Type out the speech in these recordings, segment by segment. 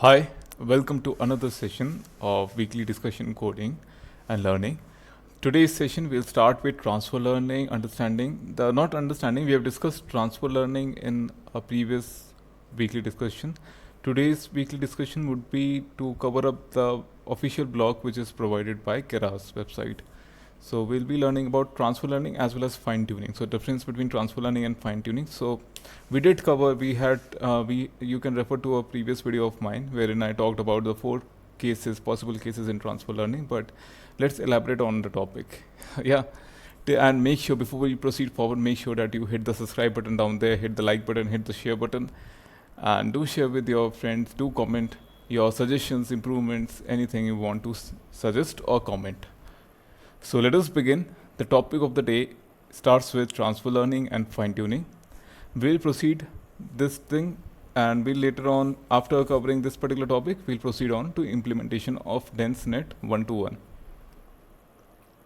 Hi, welcome to another session of weekly discussion coding and learning. Today's session we'll start with transfer learning, understanding the not understanding. We have discussed transfer learning in a previous weekly discussion. Today's weekly discussion would be to cover up the official blog which is provided by Keras website. So we'll be learning about transfer learning as well as fine tuning. So difference between transfer learning and fine tuning. So we did cover. We had we you can refer to a previous video of mine wherein I talked about the four cases, possible cases in transfer learning. But let's elaborate on the topic. Yeah. And make sure before we proceed forward, make sure that you hit the subscribe button down there, hit the like button, hit the share button, and do share with your friends. Do comment your suggestions, improvements, anything you want to suggest or comment. So let us begin. The topic of the day starts with transfer learning and fine tuning. We'll proceed this thing and we'll later on, after covering this particular topic, we'll proceed on to implementation of DenseNet 1-to-1.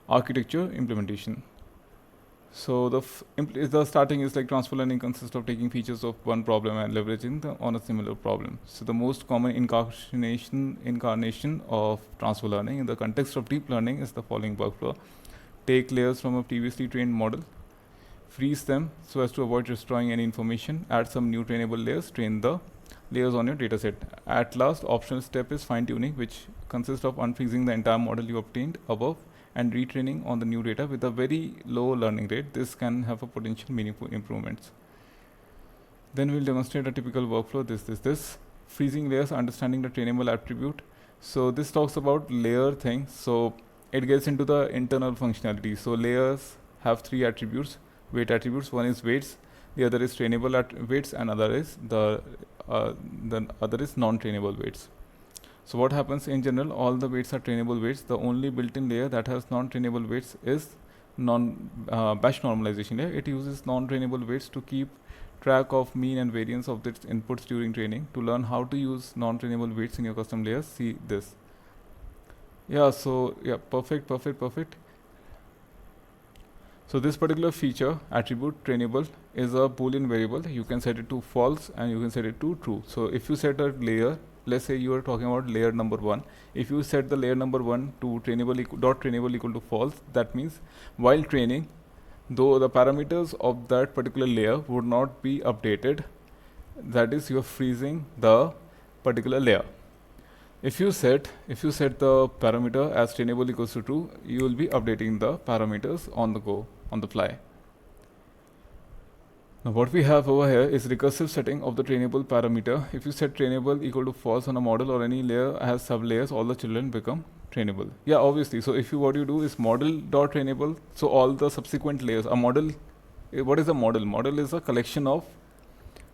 Architecture implementation. So the starting is like transfer learning consists of taking features of one problem and leveraging them on a similar problem. So the most common incarnation of transfer learning in the context of deep learning is the following workflow. Take layers from a previously trained model, freeze them so as to avoid destroying any information, add some new trainable layers, train the layers on your dataset. At last, optional step is fine tuning, which consists of unfreezing the entire model you obtained above and retraining on the new data with a very low learning rate. This can have a potential meaningful improvements. Then we'll demonstrate a typical workflow. This freezing layers, understanding the trainable attribute. So this talks about layer thing. So it gets into the internal functionality. So layers have three attributes, weight attributes. One is weights, the other is trainable weights, and other is the other is non-trainable weights. So what happens in general, all the weights are trainable weights. The only built-in layer that has non-trainable weights is batch normalization layer. It uses non-trainable weights to keep track of mean and variance of its inputs during training. To learn how to use non-trainable weights in your custom layers, see this. Yeah, so yeah, perfect. So this particular feature, attribute trainable, is a Boolean variable. You can set it to false and you can set it to true. So if you set a layer, let's say you are talking about layer number 1. If you set the layer number 1 to trainable equal to false, that means while training, though the parameters of that particular layer would not be updated, that is, you are freezing the particular layer. If you set the parameter as trainable equals to true, you will be updating the parameters on the go, on the fly. Now what we have over here is recursive setting of the trainable parameter. If you set trainable equal to false on a model or any layer has sub layers, all the children become trainable. Yeah, obviously. So if you what you do is model dot trainable. So all the subsequent layers. A model. What is a model? Model is a collection of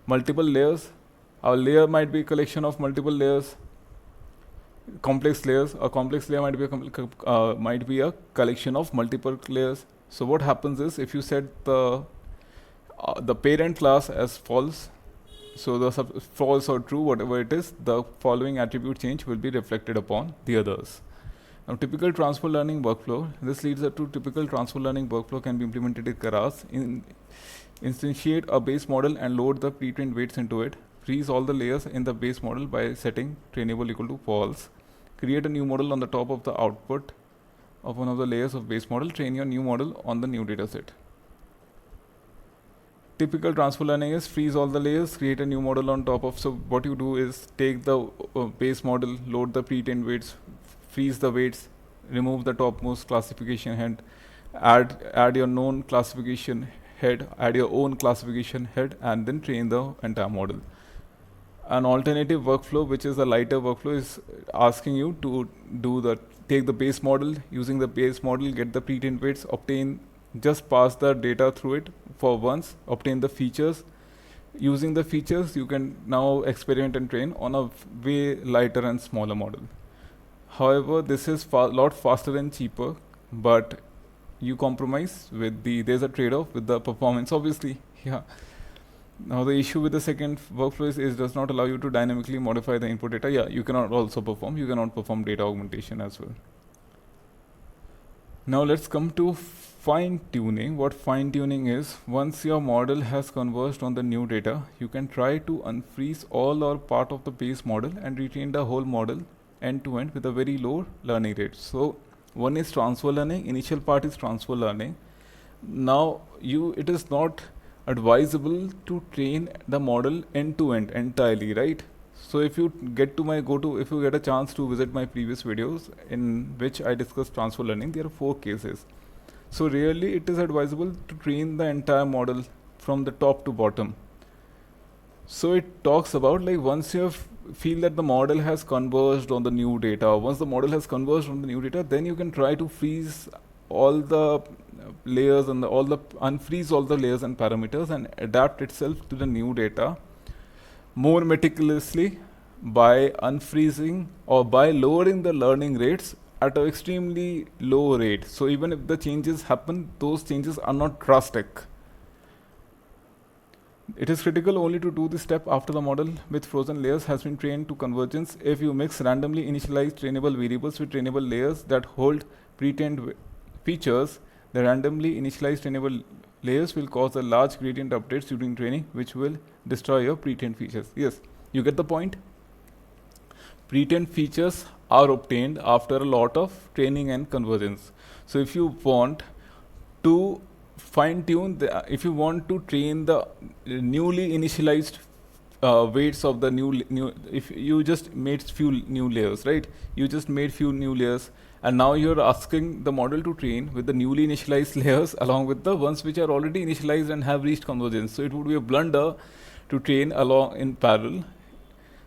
multiple layers. A layer might be a collection of multiple layers. Complex layers. A complex layer might be a collection of multiple layers. So what happens is if you set the parent class as false, so the false or true, whatever it is, the following attribute change will be reflected upon the others. Now, typical transfer learning workflow. This leads up to typical transfer learning workflow can be implemented in Keras. Instantiate a base model and load the pre-trained weights into it. Freeze all the layers in the base model by setting trainable equal to false. Create a new model on the top of the output of one of the layers of base model. Train your new model on the new dataset. Typical transfer learning is freeze all the layers, create a new model on top of. So what you do is take the base model, load the pre-trained weights, freeze the weights, remove the topmost classification head, add your known classification head, add your own classification head, and then train the entire model. An alternative workflow, which is a lighter workflow, is asking you to take the base model, using the base model, get the pre-trained weights, just pass the data through it for once, obtain the features. Using the features, you can now experiment and train on a way lighter and smaller model. However, this is a lot faster and cheaper, but you compromise with there's a trade-off with the performance, obviously. Yeah. Now the issue with the second workflow is does not allow you to dynamically modify the input data. Yeah, you cannot perform data augmentation as well. Now let's come to fine tuning. What fine tuning is, once your model has converged on the new data, you can try to unfreeze all or part of the base model and retrain the whole model end to end with a very low learning rate. So one is transfer learning, initial part is transfer learning. Now it is not advisable to train the model end to end entirely, right? So if you if you get a chance to visit my previous videos in which I discussed transfer learning, there are 4 cases. So really it is advisable to train the entire model from the top to bottom. So it talks about like once you feel that the model has converged on the new data, once the model has converged on the new data, then you can try to freeze all the layers and unfreeze all the layers and parameters and adapt itself to the new data more meticulously by unfreezing or by lowering the learning rates at an extremely low rate. So even if the changes happen, those changes are not drastic. It is critical only to do this step after the model with frozen layers has been trained to convergence. If you mix randomly initialized trainable variables with trainable layers that hold pre-trained features, the randomly initialized trainable layers will cause a large gradient updates during training, which will destroy your pre-trained features. Yes, you get the point? Pre-trained features are obtained after a lot of training and convergence. So if you want to fine-tune, if you want to train the newly initialized weights of the if you just made few new layers, right? You just made few new layers, and now you're asking the model to train with the newly initialized layers along with the ones which are already initialized and have reached convergence. So it would be a blunder to train along in parallel.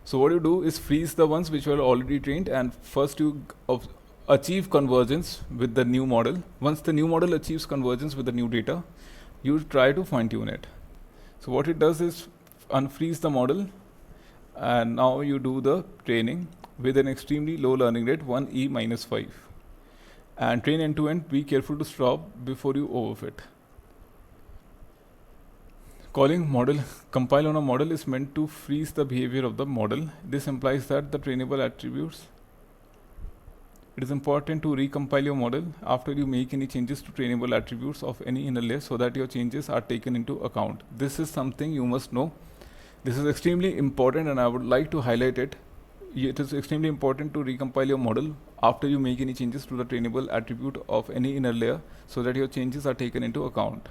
So what you do is freeze the ones which were already trained, and first you achieve convergence with the new model. Once the new model achieves convergence with the new data, you try to fine tune it. So what it does is unfreeze the model, and now you do the training with an extremely low learning rate, 1e minus 5. And train end to end, be careful to stop before you overfit. Calling model compile on a model is meant to freeze the behavior of the model. This implies that the trainable attributes. It is important to recompile your model after you make any changes to trainable attributes of any inner layer so that your changes are taken into account. This is something you must know. This is extremely important, and I would like to highlight it. It is extremely important to recompile your model after you make any changes to the trainable attribute of any inner layer so that your changes are taken into account.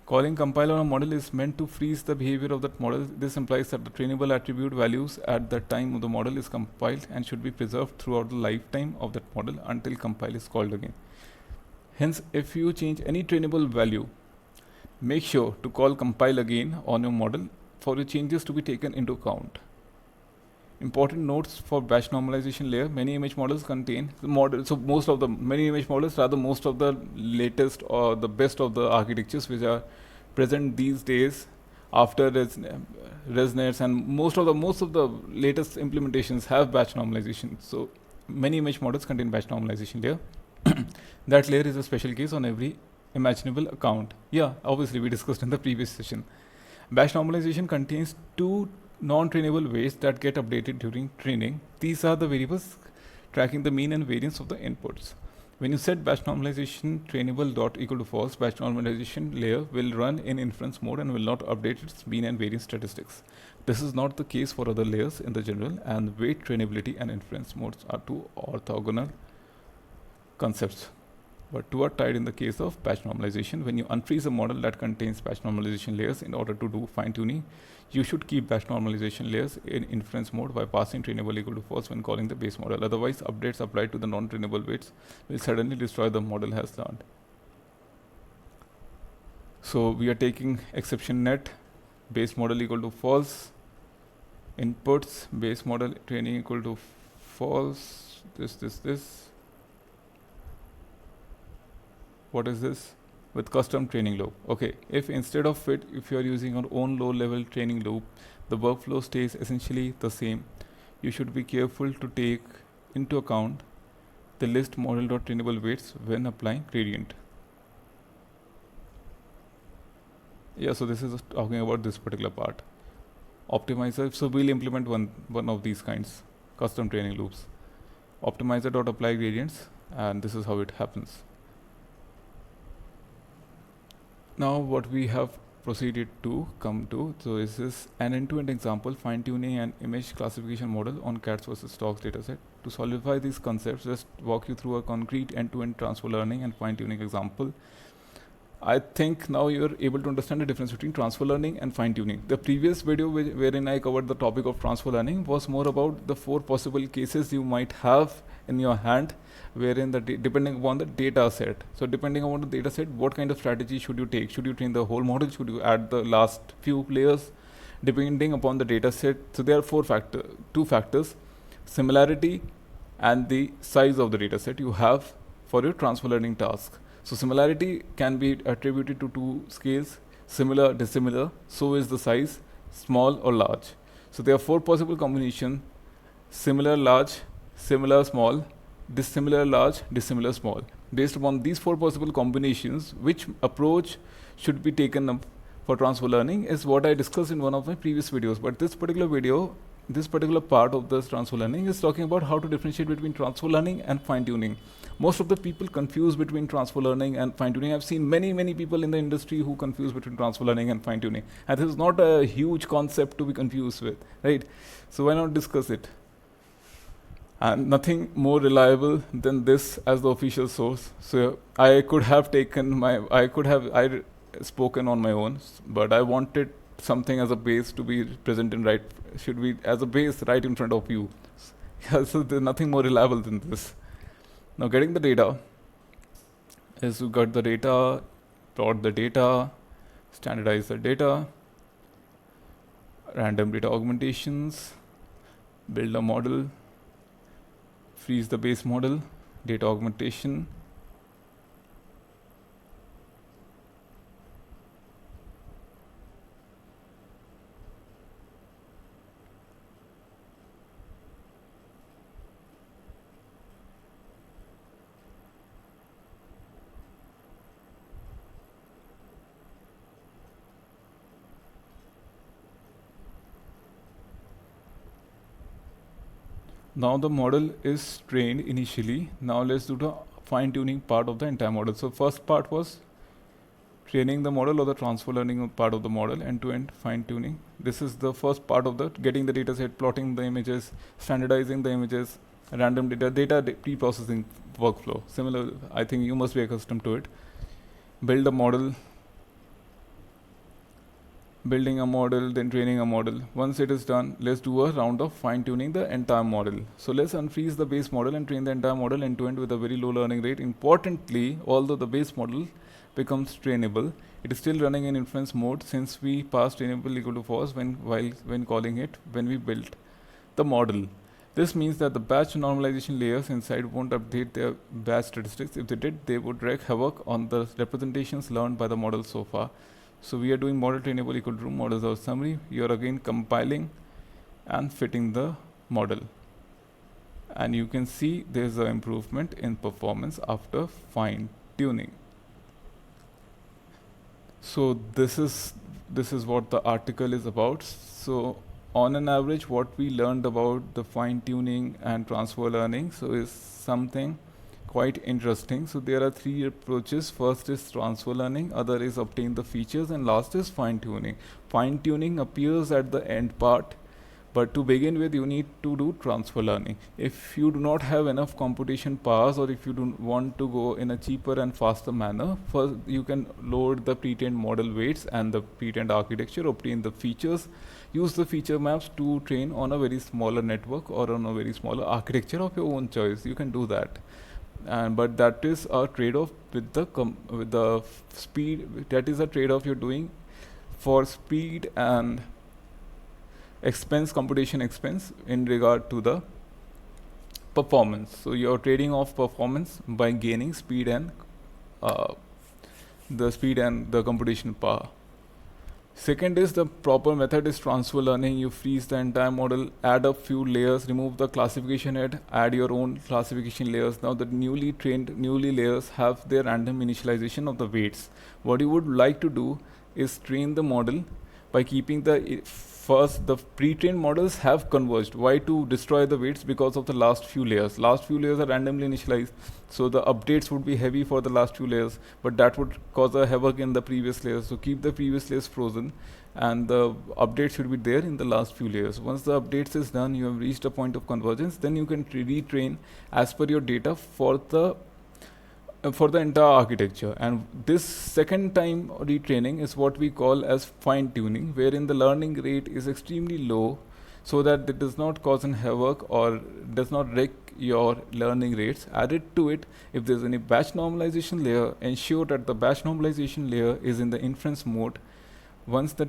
Calling compile on a model is meant to freeze the behavior of that model. This implies that the trainable attribute values at the time of the model is compiled and should be preserved throughout the lifetime of that model until compile is called again. Hence, if you change any trainable value, make sure to call compile again on your model for your changes to be taken into account. Important notes for batch normalization layer. Many image models contain the model. So many image models are the most of the latest or the best of the architectures which are present these days after ResNets, and most of the latest implementations have batch normalization. So many image models contain batch normalization layer. That layer is a special case on every imaginable account. Yeah, obviously we discussed in the previous session. Batch normalization contains two non-trainable weights that get updated during training. These are the variables tracking the mean and variance of the inputs. When you set batch normalization trainable dot equal to false, batch normalization layer will run in inference mode and will not update its mean and variance statistics. This is not the case for other layers in the general, and weight trainability and inference modes are two orthogonal concepts, but two are tied in the case of batch normalization. When you unfreeze a model that contains batch normalization layers in order to do fine-tuning, you should keep batch normalization layers in inference mode by passing trainable equal to false when calling the base model. Otherwise, updates applied to the non-trainable weights will suddenly destroy the model has learned. So we are taking exception net, base model equal to false, inputs, base model training equal to false, this. What is this? With custom training loop. Okay, if instead of it, if you are using your own low level training loop, the workflow stays essentially the same. You should be careful to take into account the list model.trainable weights when applying gradient. Yeah, so this is talking about this particular part. Optimizer, so we'll implement one of these kinds, custom training loops. Optimizer.apply gradients. and this is how it happens. Now what we have proceeded to come to, so this is an end-to-end example, fine-tuning an image classification model on cats versus dogs dataset. To solidify these concepts, just walk you through a concrete end-to-end transfer learning and fine-tuning example. I think now you're able to understand the difference between transfer learning and fine-tuning. The previous video wherein I covered the topic of transfer learning was more about the 4 possible cases you might have in your hand, wherein depending upon the data set. So depending upon the data set, what kind of strategy should you take? Should you train the whole model? Should you add the last few layers? Depending upon the data set. So there are two factors, similarity and the size of the data set you have for your transfer learning task. So similarity can be attributed to 2 scales, similar, dissimilar. So is the size, small or large. So there are 4 possible combinations: similar, large, similar, small, dissimilar, large, dissimilar, small. Based upon these 4 possible combinations, which approach should be taken up for transfer learning is what I discussed in one of my previous videos. But this particular video, this particular part of this transfer learning is talking about how to differentiate between transfer learning and fine-tuning. Most of the people confuse between transfer learning and fine-tuning. I've seen many people in the industry who confuse between transfer learning and fine-tuning. And this is not a huge concept to be confused with, right? So why not discuss it? And nothing more reliable than this as the official source. So I could have spoken on my own, but I wanted something as a base to be present in as a base right in front of you. Yeah, so there's nothing more reliable than this. Now getting the data is you got the data, plot the data, standardize the data, random data augmentations, build a model, freeze the base model, data augmentation, now the model is trained initially. Now let's do the fine-tuning part of the entire model. So first part was training the model or the transfer learning part of the model, end-to-end fine-tuning. This is the first part of the getting the data set, plotting the images, standardizing the images, random data pre-processing workflow. Similar, I think you must be accustomed to it. Build a model, building a model, then training a model. Once it is done, let's do a round of fine-tuning the entire model. So let's unfreeze the base model and train the entire model end-to-end with a very low learning rate. Importantly, although the base model becomes trainable, it is still running in inference mode since we passed trainable equal to false when calling it when we built the model. This means that the batch normalization layers inside won't update their batch statistics. If they did, they would wreak havoc on the representations learned by the model so far. So we are doing model trainable equal to models or summary. You are again compiling and fitting the model. And you can see there's an improvement in performance after fine tuning. So this is what the article is about. So on an average, what we learned about the fine tuning and transfer learning is something quite interesting. So there are 3 approaches. First is transfer learning, other is obtain the features, and last is fine tuning. Fine tuning appears at the end part, but to begin with you need to do transfer learning. If you do not have enough computation powers, or if you don't want to go in a cheaper and faster manner, first you can load the pre-trained model weights and the pre-trained architecture, obtain the features, use the feature maps to train on a very smaller network or on a very smaller architecture of your own choice. You can do that. But that is a trade-off with the speed. That is a trade-off you're doing for speed and computation expense in regard to the performance. So you're trading off performance by gaining speed and the computation power. Second is the proper method is transfer learning. You freeze the entire model, add a few layers, remove the classification head, add your own classification layers. Now the newly layers have their random initialization of the weights. What you would like to do is train the model by keeping the first the pre-trained models have converged. Why? To destroy the weights because of the last few layers. Last few layers are randomly initialized, so the updates would be heavy for the last few layers, but that would cause a havoc in the previous layers. So keep the previous layers frozen, and the update should be there in the last few layers. Once the updates is done, you have reached a point of convergence, then you can retrain as per your data for the entire architecture. And this second time retraining is what we call as fine tuning, wherein the learning rate is extremely low so that it does not cause an havoc or does not wreck your learning rates. Added to it, if there's any batch normalization layer, ensure that the batch normalization layer is in the inference mode. Once the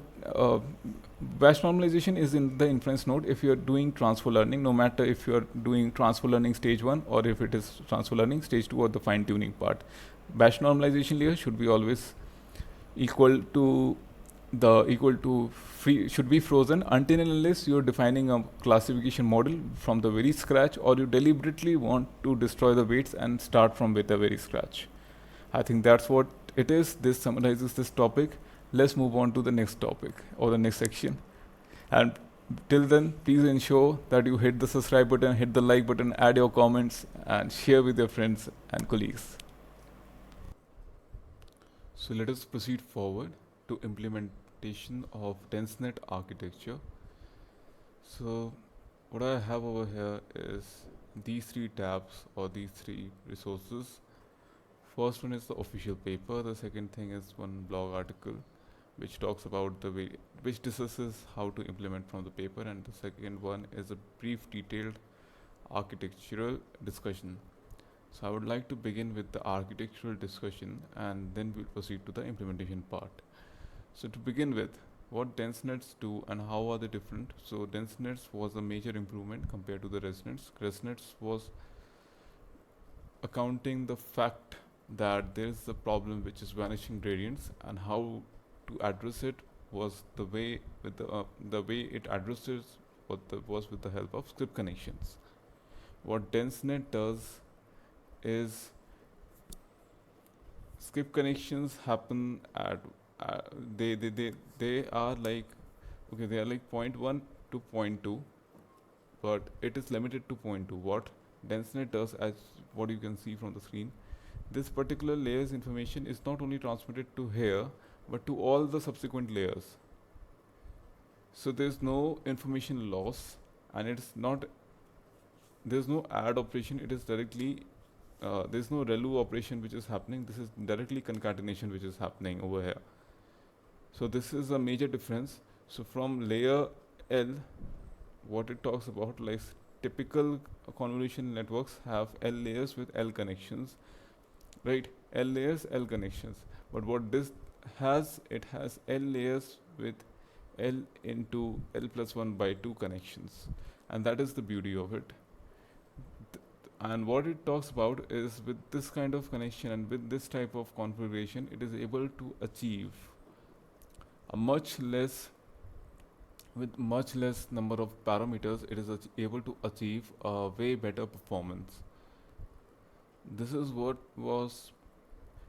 batch normalization is in the inference node, if you're doing transfer learning, no matter if you're doing transfer learning stage 1 or if it is transfer learning stage 2 or the fine tuning part, batch normalization layer should be always equal to free, should be frozen until and unless you're defining a classification model from the very scratch, or you deliberately want to destroy the weights and start from with the very scratch. I think that's what it is. This summarizes this topic. Let's move on to the next topic or the next section. And till then, please ensure that you hit the subscribe button, hit the like button, add your comments, and share with your friends and colleagues. So let us proceed forward to implementation of DenseNet architecture. So what I have over here is these three tabs or these three resources. First one is the official paper. The second thing is one blog article which talks about the way, which discusses how to implement from the paper, and the second one is a brief detailed architectural discussion. So I would like to begin with the architectural discussion and then we'll proceed to the implementation part. So to begin with, what DenseNets do and how are they different? So DenseNets was a major improvement compared to the ResNets. ResNets was accounting the fact that there is a problem which is vanishing gradients, and how to address it was the way with the way it addresses was with the help of script connections. What DenseNet does is script connections happen at they are like, okay, they are like 0.1 to 0.2, but it is limited to 0.2. What DenseNet does, as what you can see from the screen, this particular layer's information is not only transmitted to here but to all the subsequent layers. So there's no information loss, and it's not, there's no add operation, it is directly there's no relu operation which is happening. This is directly concatenation which is happening over here. So this is a major difference. So from layer L, what it talks about, like typical convolution networks have L layers with L connections, right? L layers, L connections. But what this has, it has L layers with L into L plus 1 by 2 connections, and that is the beauty of it. And what it talks about is, with this kind of connection and with this type of configuration, it is able to achieve a much less, with much less number of parameters, it is able to achieve a way better performance. This is what was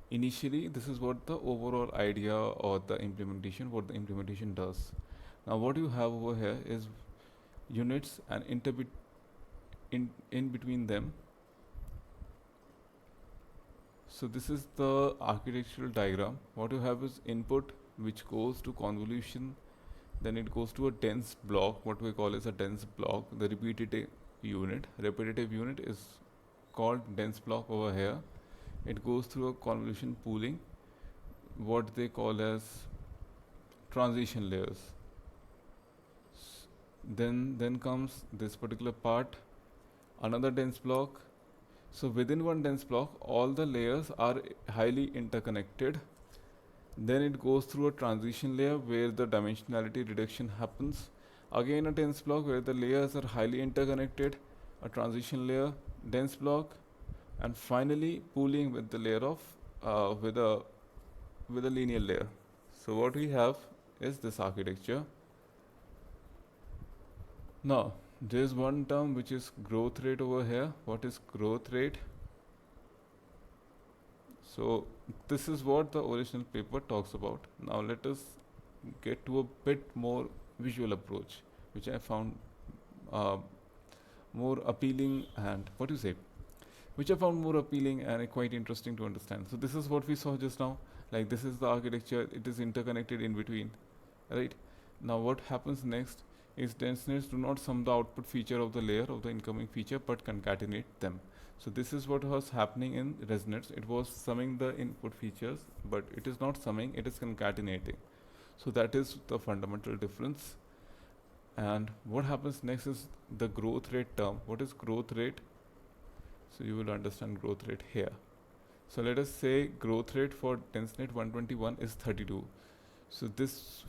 initially, this is what the overall idea or the implementation, what the implementation does. Now what you have over here is units and in between them. So this is the architectural diagram. What you have is input which goes to convolution, then it goes to a dense block, what we call as a dense block, the repetitive unit. Repetitive unit is called dense block over here. It goes through a convolution pooling, what they call as transition layers. Then comes this particular part, another dense block. So within one dense block, all the layers are highly interconnected. Then it goes through a transition layer where the dimensionality reduction happens. Again a dense block where the layers are highly interconnected, a transition layer, dense block, and finally pooling with the layer of with a linear layer. So what we have is this architecture. Now there's one term which is growth rate over here. What is growth rate? So this is what the original paper talks about. Now let us get to a bit more visual approach, which I found uh, more appealing and what do you say? Which I found more appealing and quite interesting to understand. So this is what we saw just now. Like this is the architecture. It is interconnected in between, right? Now what happens next is denseness do not sum the output feature of the layer of the incoming feature but concatenate them. So this is what was happening in resonance. It was summing the input features, but it is not summing, it is concatenating. So that is the fundamental difference. And what happens next is the growth rate term. What is growth rate? So you will understand growth rate here. So let us say growth rate for DenseNet 121 is 32. So this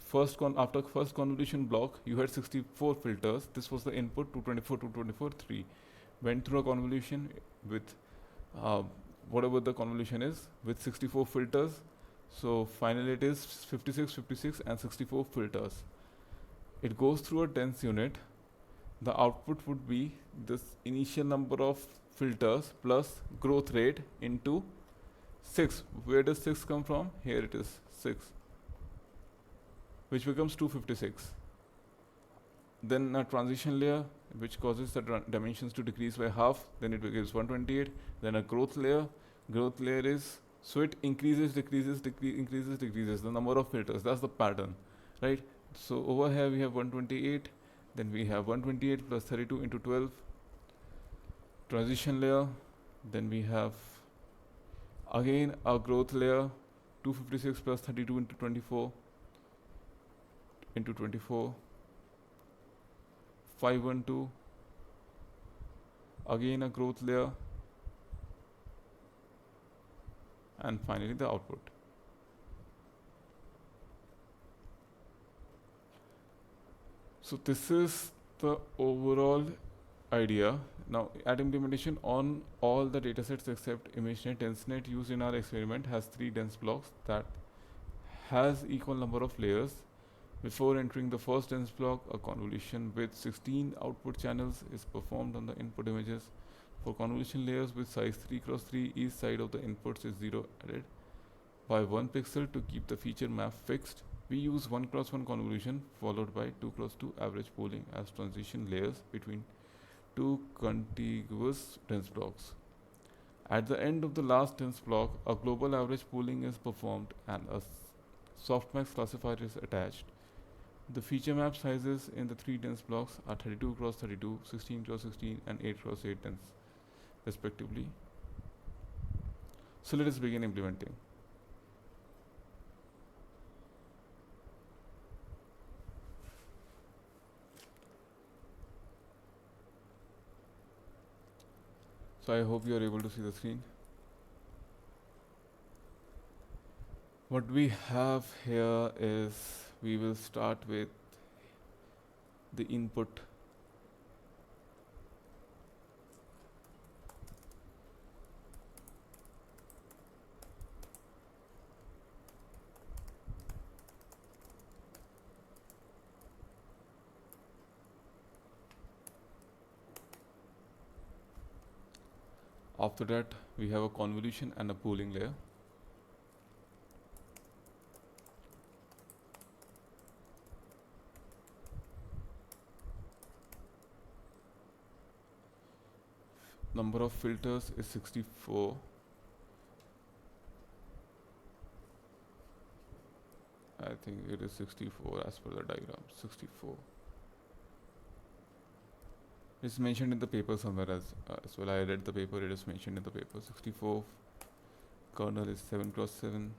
after first convolution block, you had 64 filters. This was the input 224, 224, 3. Went through a convolution with uh, whatever the convolution is with 64 filters. So finally it is 56, 56 and 64 filters. It goes through a dense unit. The output would be this initial number of filters plus growth rate into 6. Where does 6 come from? Here it is 6, which becomes 256. Then a transition layer which causes the dimensions to decrease by half, then it becomes 128. Then a growth layer. Growth layer is, so it increases, decreases, increases, decreases the number of filters. That's the pattern, right? So over here we have 128, then we have 128 plus 32 into 12 transition layer, then we have again a growth layer 256 plus 32 into 24 into 24 512, again a growth layer, and finally the output. So this is the overall idea. Now at implementation on all the datasets except ImageNet, DenseNet used in our experiment has 3 dense blocks that has equal number of layers. Before entering the first dense block, a convolution with 16 output channels is performed on the input images. For convolution layers with size 3x3, each side of the inputs is 0 added by 1 pixel to keep the feature map fixed. We use 1x1 convolution followed by 2x2 average pooling as transition layers between 2 contiguous dense blocks. At the end of the last dense block, a global average pooling is performed and a softmax classifier is attached. The feature map sizes in the 3 dense blocks are 32 x 32, 16 x 16 and 8 x 8 dense respectively. So let us begin implementing. So I hope you are able to see the screen. What we have here is we will start with the input. After that, we have a convolution and a pooling layer. Number of filters is 64. I think it is 64 as per the diagram. 64. It's mentioned in the paper somewhere as well. I read the paper, it is mentioned in the paper. 64. Kernel is 7 x 7.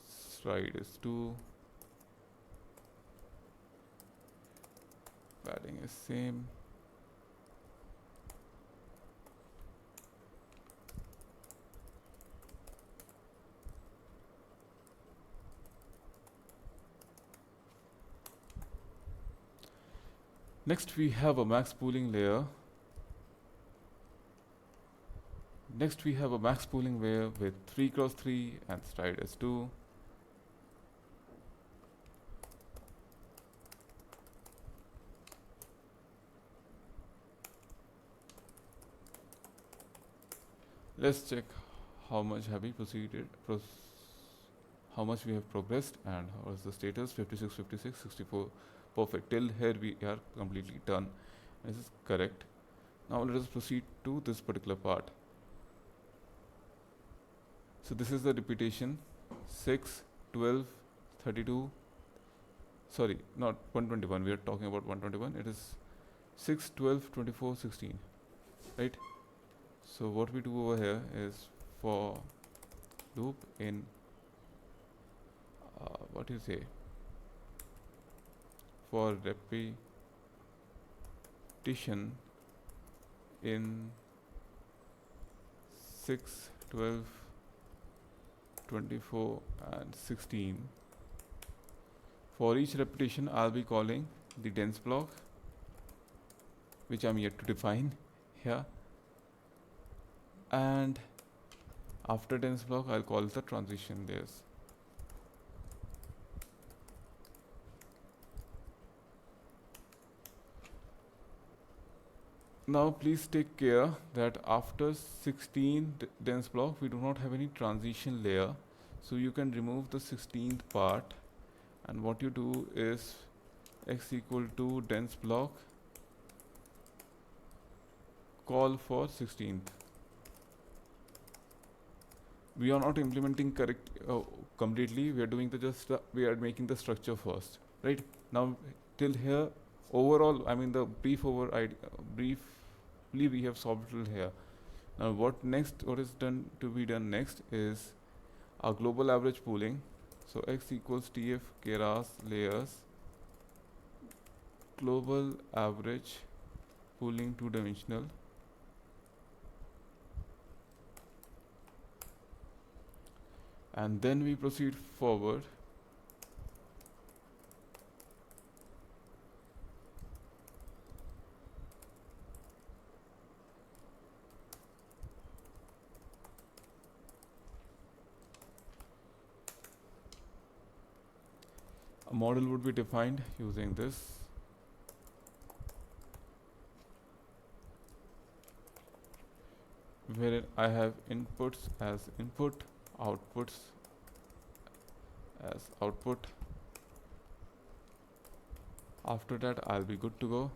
Stride is 2. Padding is same. Next we have a max pooling layer. Next we have a max pooling layer with 3 x 3 and stride is 2. Let's check how much have we proceeded. how much we have progressed and how is the status. 56, 56, 64. Perfect. Till here we are completely done. This is correct. Now let us proceed to this particular part. So this is the repetition 6, 12, 32. Sorry, not 121. We are talking about 121. It is 6, 12, 24, 16. Right? So what we do over here is for loop in what do you say? For repetition in 6, 12, 24 and 16. For each repetition I'll be calling the dense block, which I'm yet to define here, and after dense block I'll call the transition layers. Now please take care that after 16 dense block we do not have any transition layer, so you can remove the 16th part, and what you do is x equal to dense block call for 16th. We are not implementing correct completely. We are doing we are making the structure first, right? Now till here overall, I mean the briefly we have solved till here. Now what is done to be done next is our global average pooling. So x equals tf keras layers global average pooling 2-dimensional, and then we proceed forward. A model would be defined using this. Wherein I have inputs as input, outputs as output. After that I'll be good to go,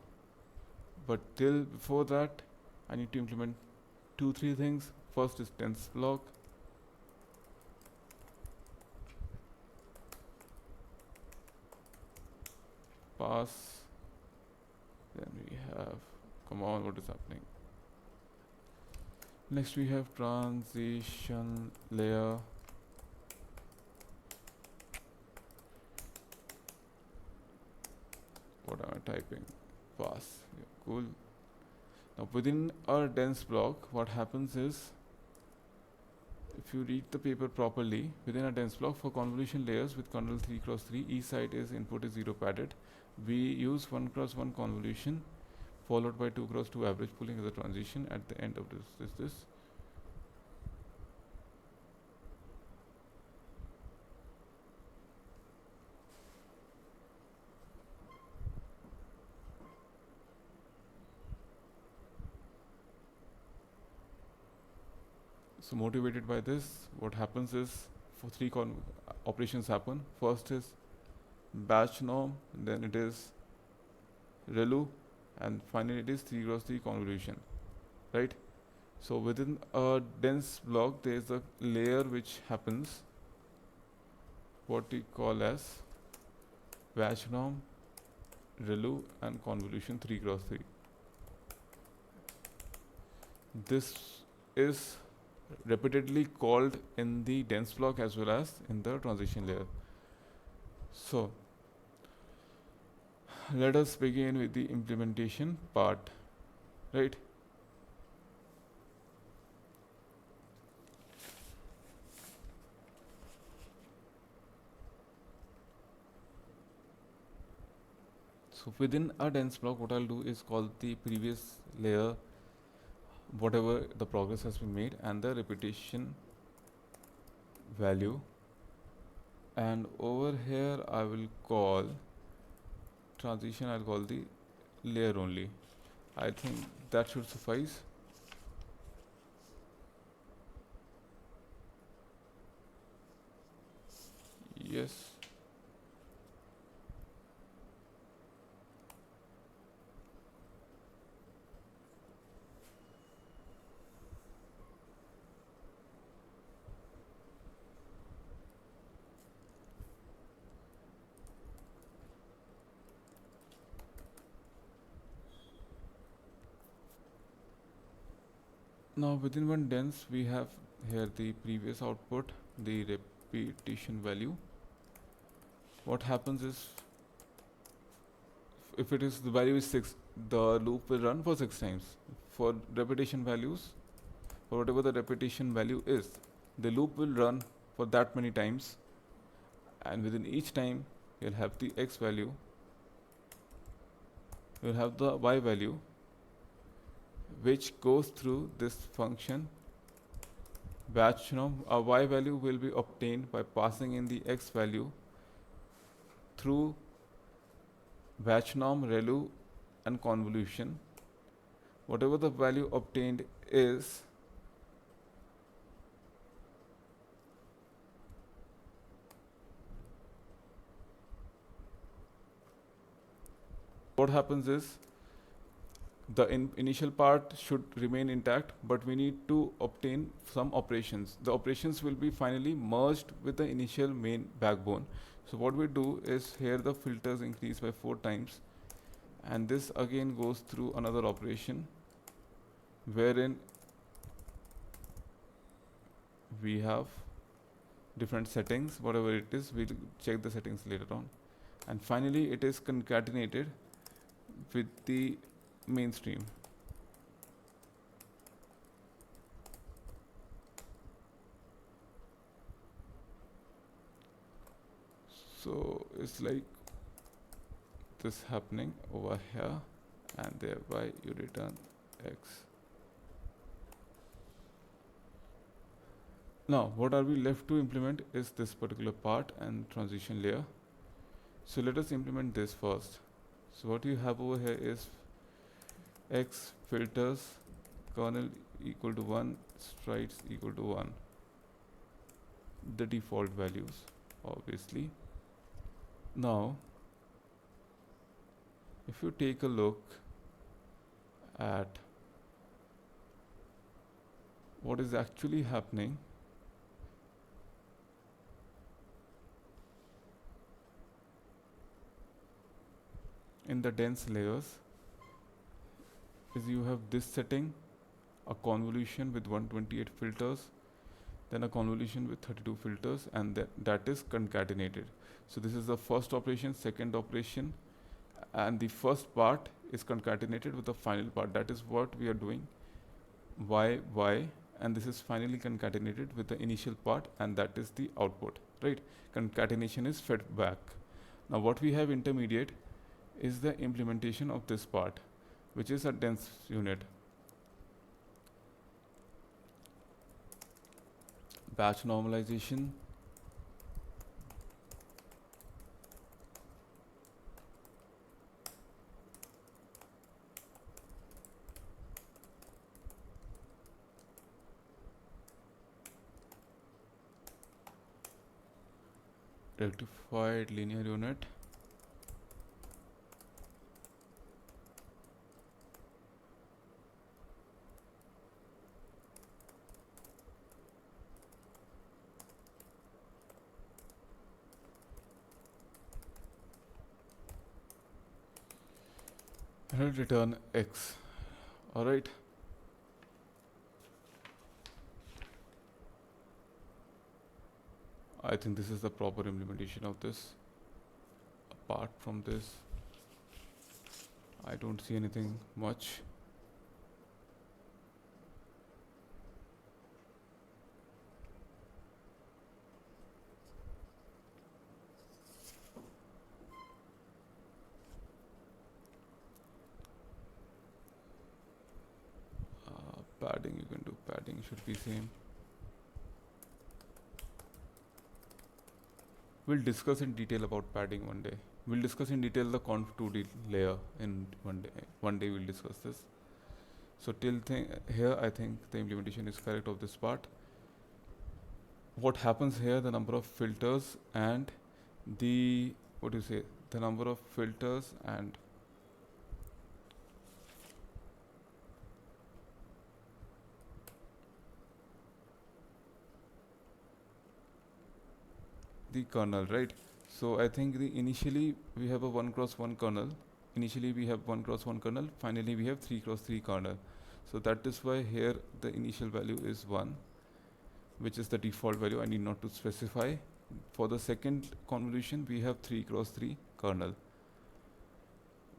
but till before that I need to implement 2-3 things. First is dense block, pass, then we have, come on, what is happening? Next we have transition layer, what am I typing? Pass. Yeah, cool. Now within our dense block, what happens is, if you read the paper properly, within a dense block for convolution layers with kernel 3x3, each side is input is 0 padded. We use 1x1 convolution followed by 2x2 average pooling as a transition. At the end of this is this. So motivated by this, what happens is for 3 operations happen. First is batch norm, then it is ReLU, and finally it is 3x3 convolution, right? So within a dense block there is a layer which happens, what we call as batch norm, ReLU and convolution 3x3. This is repeatedly called in the dense block as well as in the transition layer. So let us begin with the implementation part, right? So within a dense block, what I'll do is call the previous layer, whatever the progress has been made, and the repetition value, and over here I will call transition, I'll call the layer only. I think that should suffice. Yes. Now within one dense we have here the previous output, the repetition value. What happens is, if it is the value is 6, the loop will run for 6 times. For repetition values, for whatever the repetition value is, the loop will run for that many times, and within each time you'll have the x value, you'll have the y value, which goes through this function batch norm. A y value will be obtained by passing in the x value through batch norm, ReLU, and convolution. Whatever the value obtained is, what happens is, the initial part should remain intact, but we need to obtain some operations. The operations will be finally merged with the initial main backbone. So what we do is, here the filters increase by 4 times, and this again goes through another operation wherein we have different settings. Whatever it is, we'll check the settings later on, and finally it is concatenated with the mainstream. So it's like this happening over here, and thereby you return x. Now what are we left to implement is this particular part and transition layer. So let us implement this first. So what you have over here is x filters kernel equal to 1, strides equal to 1, the default values obviously. Now if you take a look at what is actually happening, in the dense layers is, you have this setting, a convolution with 128 filters, then a convolution with 32 filters, and that is concatenated. So this is the first operation, second operation, and the first part is concatenated with the final part. That is what we are doing, y, and this is finally concatenated with the initial part, and that is the output, right? Concatenation is fed back. Now what we have intermediate is the implementation of this part, which is a dense unit. Batch normalization, rectified linear unit, and return x. All right. I think this is the proper implementation of this. Apart from this, I don't see anything much. Padding, you can do padding, should be same. We'll discuss in detail about padding one day. We'll discuss in detail the conf2d layer in one day. One day we'll discuss this. So till here, I think the implementation is correct of this part. What happens here, the number of filters and the, what do you say, the number of filters and the kernel, right? So I think the initially we have a 1 cross 1 kernel. Initially we have 1 cross 1 kernel. Finally we have 3 cross 3 kernel. So that is why here the initial value is 1, which is the default value. I need not to specify. For the second convolution we have 3 cross 3 kernel.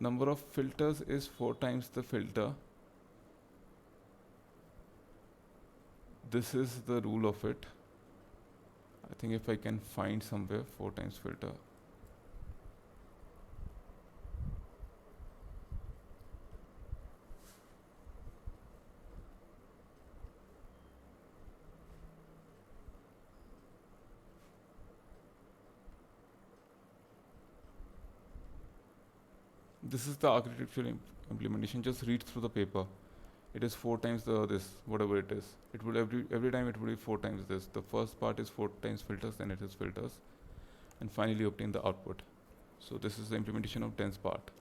Number of filters is 4 times the filter. This is the rule of it. I think if I can find somewhere 4 times filter. This is the architectural implementation. Just read through the paper. It is 4 times the this, whatever it is. It will every time it will be 4 times this. The first part is 4 times filters, then it is filters, and finally obtain the output. So this is the implementation of dense part.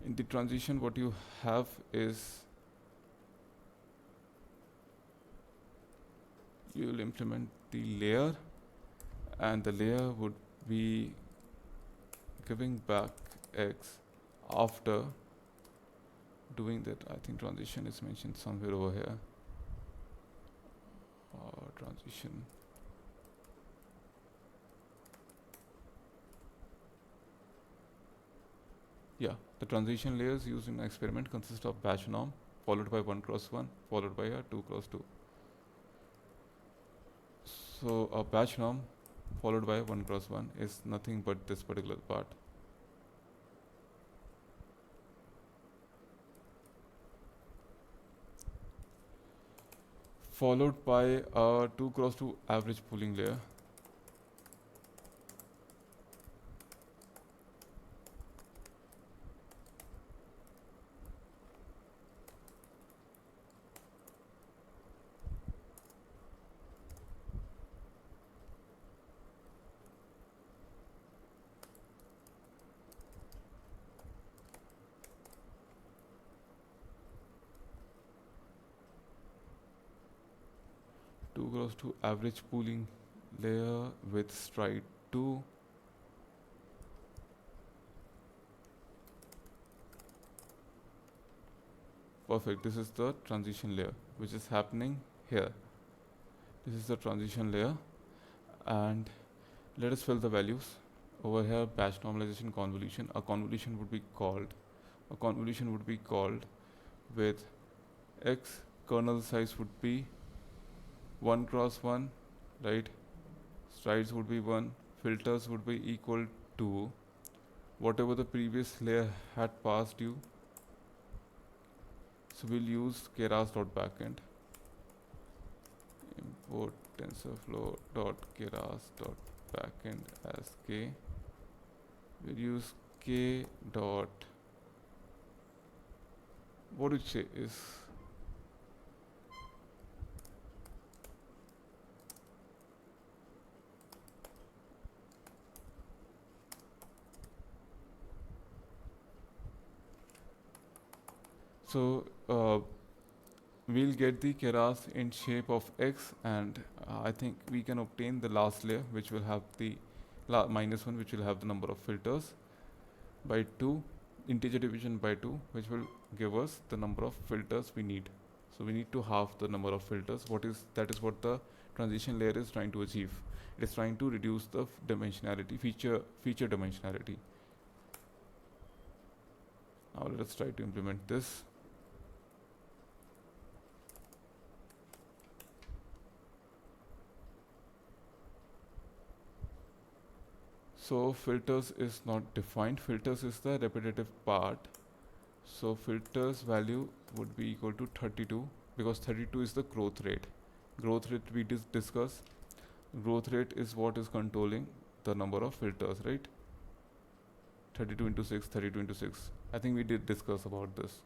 In the transition, what you have is you will implement the layer, and the layer would be giving back x after doing that. I think transition is mentioned somewhere over here. Transition. Yeah, the transition layers used in the experiment consist of batch norm followed by 1 cross 1 followed by a 2 cross 2. So a batch norm followed by 1 cross 1 is nothing but this particular part. Followed by a 2 cross 2 average pooling layer. Cross to average pooling layer with stride 2. Perfect. This is the transition layer which is happening here. This is the transition layer, and let us fill the values over here. Batch normalization convolution. A convolution would be called with x. Kernel size would be 1 cross 1, right? Strides would be 1, filters would be equal to whatever the previous layer had passed you. So we'll use keras.backend. Import tensorflow.keras.backend as k. We'll use k dot, what do you say is so we'll get the keras in shape of x, and I think we can obtain the last layer which will have the -1, which will have the number of filters by 2, integer division by 2, which will give us the number of filters we need. So we need to halve the number of filters. That is what the transition layer is trying to achieve. It is trying to reduce the dimensionality, feature dimensionality. Now let us try to implement this. So filters is not defined. Filters is the repetitive part. So filters value would be equal to 32, because 32 is the growth rate. Growth rate we discuss. Growth rate is what is controlling the number of filters, right? 32 into 6, 32 into 6. I think we did discuss about this.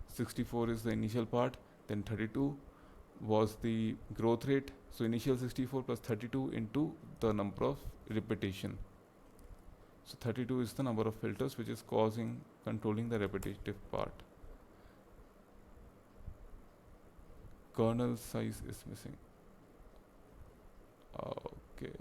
64 is the initial part, then 32 was the growth rate, So initial 64 plus 32 into the number of repetition. So 32 is the number of filters which is controlling the repetitive part. Kernel size is missing. Okay.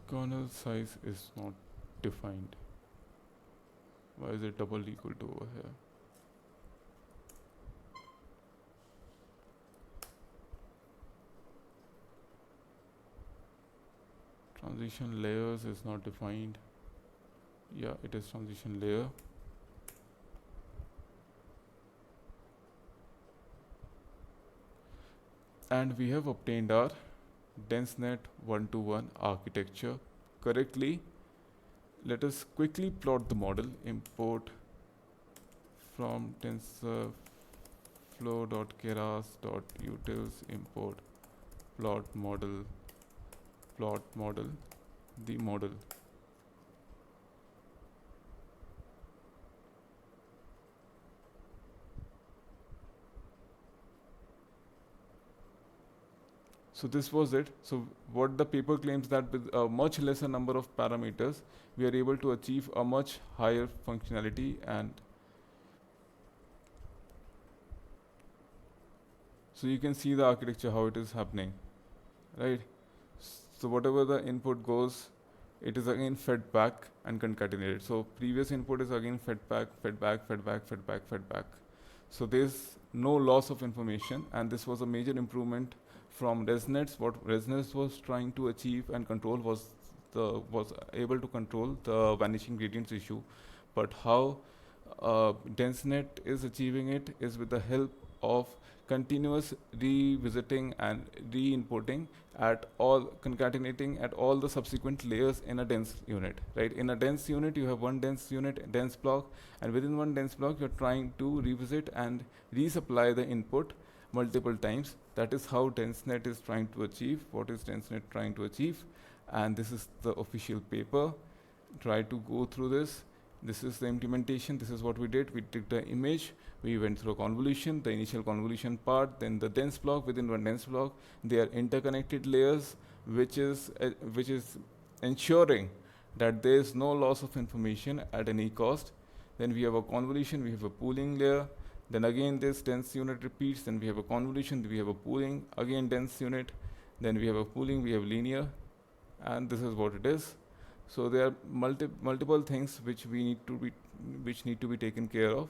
Kernel size is not defined. Why is it double equal to over here? Transition layers is not defined. Yeah, it is transition layer. And we have obtained our DenseNet 1-to-1 architecture correctly. Let us quickly plot the model. Import from tensorflow.keras.utils import plot model, the model. So this was it. So what the paper claims that with a much lesser number of parameters, we are able to achieve a much higher functionality. And so you can see the architecture, how it is happening, right? So whatever the input goes, it is again fed back and concatenated. So previous input is again fed back. So there's no loss of information, and this was a major improvement from ResNets. What ResNets was trying to achieve and control was able to control the vanishing gradients issue, but how DenseNet is achieving it is with the help of continuous revisiting and re-inputting at all, concatenating at all the subsequent layers in a dense unit, right? In a dense unit, you have one dense unit, dense block, and within one dense block, you're trying to revisit and resupply the input multiple times. That is how DenseNet is trying to achieve. What is DenseNet trying to achieve? And this is the official paper. Try to go through this. This is the implementation. This is what we did. We took the image, we went through a convolution, the initial convolution part, then the dense block. Within one dense block, they are interconnected layers, which is ensuring that there is no loss of information at any cost. Then we have a convolution, we have a pooling layer. Then again this dense unit repeats. Then we have a convolution, then we have a pooling, again dense unit. Then we have a pooling, we have linear, and this is what it is. So there are multiple things which need to be taken care of.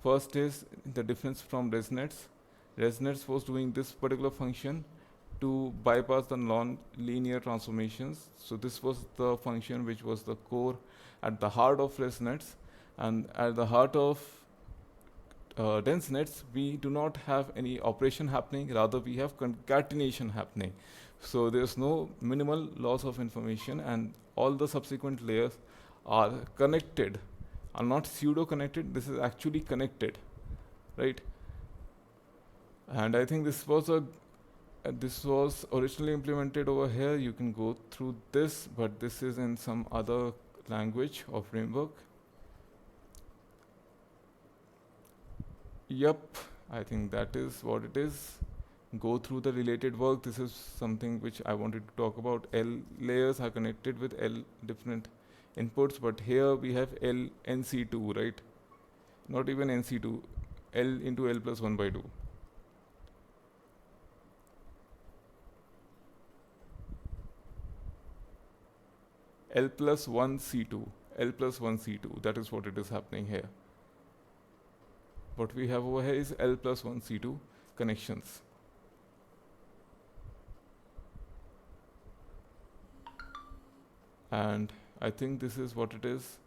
First is the difference from ResNets. ResNets was doing this particular function to bypass the non-linear transformations. So this was the function which was the core at the heart of ResNets, and at the heart of DenseNets, we do not have any operation happening, rather we have concatenation happening. So there's no minimal loss of information, and all the subsequent layers are connected, are not pseudo connected. This is actually connected, right? And I think this was originally implemented over here. You can go through this, but this is in some other language or framework. Yep, I think that is what it is. Go through the related work. This is something which I wanted to talk about. L layers are connected with L different inputs, but here we have L NC2, right? Not even NC2, L into L plus 1 by 2. L plus 1 C2, L plus 1 C2, that is what it is happening here. What we have over here is L plus 1 C2 connections. And I think this is what it is.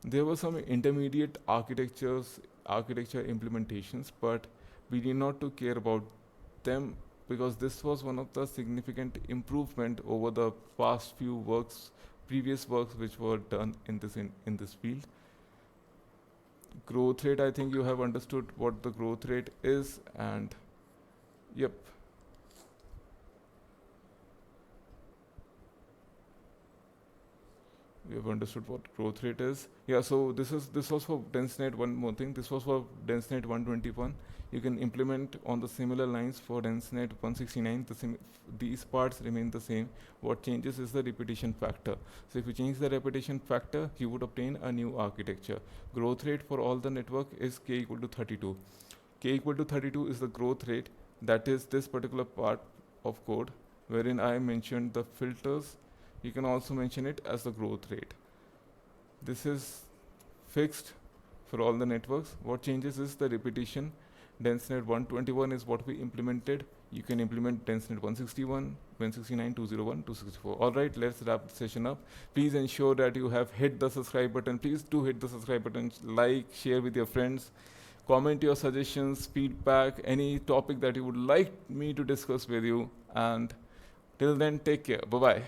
There were some intermediate architecture implementations, but we need not to care about them, because this was one of the significant improvement over the past few previous works which were done in this field. Growth rate, I think you have understood what the growth rate is, and yep. We have understood what growth rate is. Yeah, so this was for DenseNet. One more thing, this was for DenseNet 121. You can implement on the similar lines for DenseNet 169. These parts remain the same. What changes is the repetition factor. So if you change the repetition factor, you would obtain a new architecture. Growth rate for all the network is k equal to 32. K equal to 32 is the growth rate. That is this particular part of code wherein I mentioned the filters. You can also mention it as the growth rate. This is fixed for all the networks. What changes is the repetition. DenseNet 121 is what we implemented. You can implement DenseNet 161, 169, 201, 264. Alright, let's wrap the session up. Please ensure that you have hit the subscribe button. Please do hit the subscribe button, like, share with your friends. Comment your suggestions, feedback, any topic that you would like me to discuss with you. And till then, take care. Bye-bye.